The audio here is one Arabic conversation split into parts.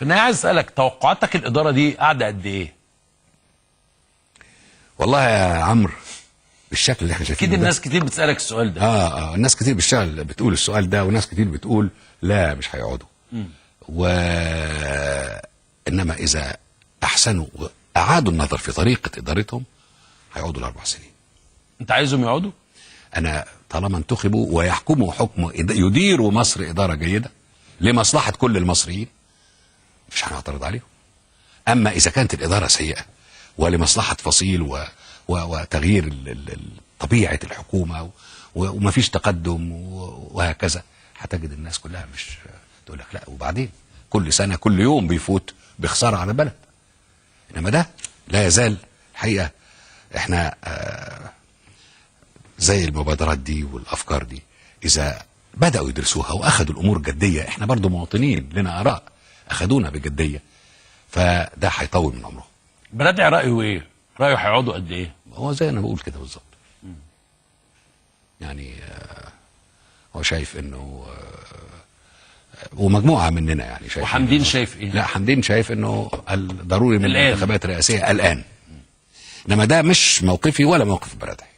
في النهايه عايز اسالك توقعاتك الاداره دي قاعده قد ايه؟ والله يا عمرو بالشكل اللي احنا شايفينه اكيد الناس كتير بتسالك السؤال ده. الناس كتير بتقول السؤال ده، وناس كتير بتقول لا مش هيقعدوا. انما اذا احسنوا واعادوا النظر في طريقه ادارتهم هيقعدوا ل4 سنين. انت عايزهم يقعدوا؟ انا طالما انتخبوا ويحكموا حكم يديروا مصر اداره جيده لمصلحه كل المصريين مش هنعترض عليهم. اما اذا كانت الاداره سيئه ولمصلحه فصيل وتغيير طبيعه الحكومه ومفيش تقدم وهكذا، هتجد الناس كلها مش تقول لك لا. وبعدين كل سنه كل يوم بيفوت بخساره على البلد. انما ده لا يزال الحقيقه احنا زي المبادرات دي والافكار دي اذا بداوا يدرسوها واخذوا الامور جديه، احنا برضو مواطنين لنا اراء اخذونا بجديه، فده هيطول من عمرهم. برادعي رايه ايه؟ رايه هيقعدوا قد ايه؟ هو زي انا بقول كده بالظبط. يعني هو شايف انه ومجموعه مننا يعني شايف. وحمدين شايف ايه؟ لا حمدين شايف انه ضروري من الانتخابات الرئاسيه الان. انما ده مش موقفي ولا موقف برادعي.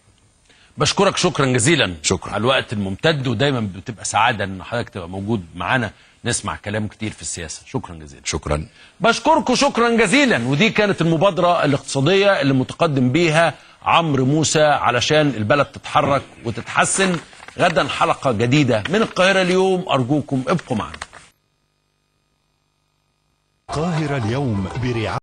بشكرك شكرا جزيلا. شكرا على الوقت الممتد، ودايما بتبقى سعاده ان حضرتك تبقى موجود معانا نسمع كلام كتير في السياسه. شكرا جزيلا. شكرا. بشكركم شكرا جزيلا. ودي كانت المبادره الاقتصاديه اللي متقدم بيها عمرو موسى علشان البلد تتحرك وتتحسن. غدا حلقه جديده من القاهره اليوم، ارجوكم ابقوا معنا. القاهرة اليوم برعاية